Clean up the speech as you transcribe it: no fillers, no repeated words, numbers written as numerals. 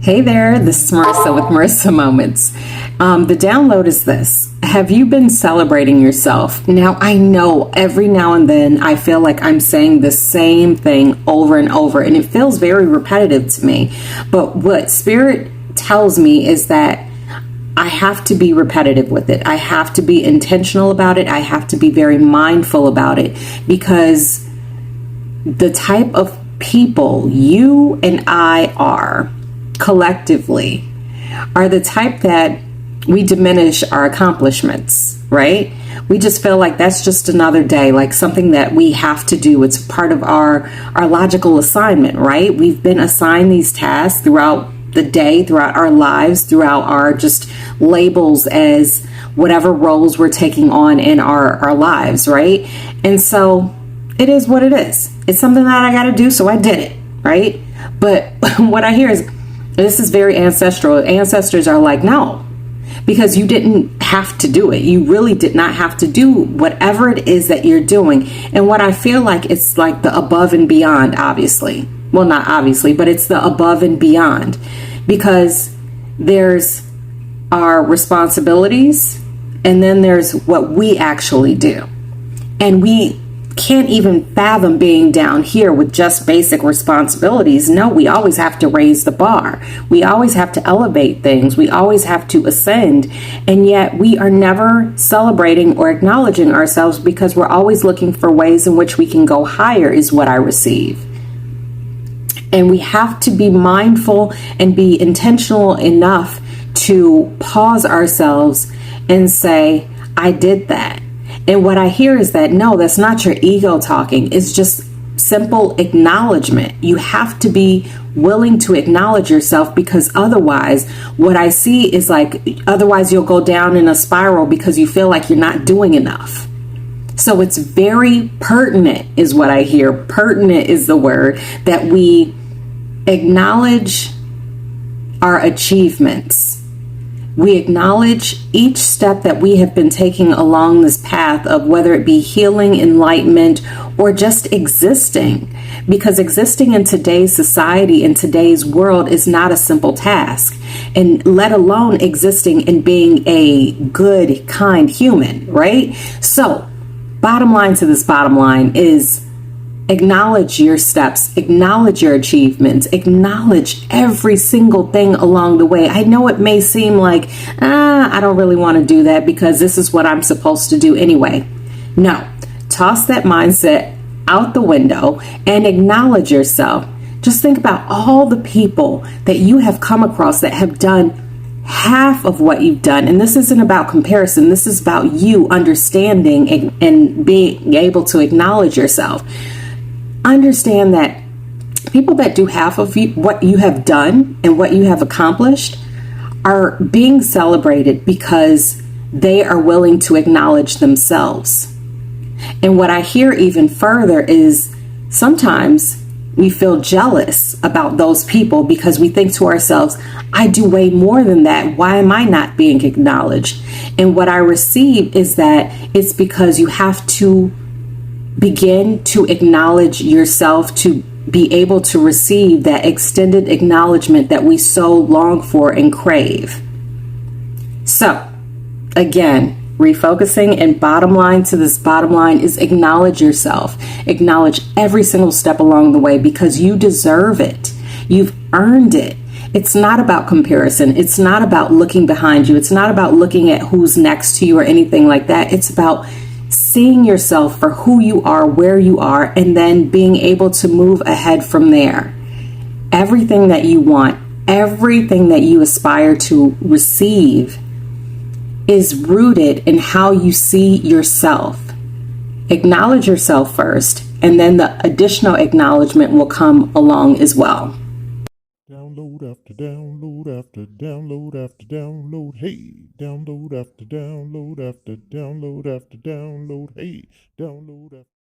Hey there, this is Marissa with Marissa Moments. The download is this. Have you been celebrating yourself? Now, I know every now and then I feel like I'm saying the same thing over and over, and it feels very repetitive to me. But what Spirit tells me is that I have to be repetitive with it. I have to be intentional about it. I have to be very mindful about it because the type of people you and I are collectively are the type that we diminish our accomplishments, right? We just feel like that's just another day, like something that we have to do. It's part of our logical assignment, right? We've been assigned these tasks throughout the day, throughout our lives, throughout our just labels as whatever roles we're taking on in our lives, right? And so it is what it is. It's something that I got to do, so I did it, right? But what I hear is, this is very ancestral. Ancestors are like, no, because you didn't have to do it. You really did not have to do whatever it is that you're doing. And what I feel like it's like the above and beyond, obviously. Well, not obviously, but it's the above and beyond because there's our responsibilities and then there's what we actually do. And we can't even fathom being down here with just basic responsibilities. No, we always have to raise the bar. We always have to elevate things. We always have to ascend. And yet we are never celebrating or acknowledging ourselves because we're always looking for ways in which we can go higher is what I receive. And we have to be mindful and be intentional enough to pause ourselves and say, I did that. And what I hear is that, no, that's not your ego talking. It's just simple acknowledgement. You have to be willing to acknowledge yourself because otherwise, what I see is like, otherwise you'll go down in a spiral because you feel like you're not doing enough. So it's very pertinent is what I hear. Pertinent is the word that we acknowledge our achievements. We acknowledge each step that we have been taking along this path of whether it be healing, enlightenment, or just existing. Because existing in today's society, in today's world, is not a simple task. And let alone existing and being a good, kind human, right? So, bottom line to this bottom line is acknowledge your steps, acknowledge your achievements, acknowledge every single thing along the way. I know it may seem like, I don't really want to do that because this is what I'm supposed to do anyway. No, toss that mindset out the window and acknowledge yourself. Just think about all the people that you have come across that have done half of what you've done. And this isn't about comparison. This is about you understanding and being able to acknowledge yourself. Understand that people that do half of what you have done and what you have accomplished are being celebrated because they are willing to acknowledge themselves. And what I hear even further is sometimes we feel jealous about those people because we think to ourselves, I do way more than that. Why am I not being acknowledged? And what I receive is that it's because you have to begin to acknowledge yourself to be able to receive that extended acknowledgement that we so long for and crave. So, again, refocusing and bottom line to this bottom line is acknowledge yourself. Acknowledge every single step along the way because you deserve it. You've earned it. It's not about comparison. It's not about looking behind you. It's not about looking at who's next to you or anything like that. It's about seeing yourself for who you are, where you are, and then being able to move ahead from there. Everything that you want, everything that you aspire to receive is rooted in how you see yourself. Acknowledge yourself first, and then the additional acknowledgement will come along as well. Download after download after download after download. Hey, download after download after download after download. Hey, download after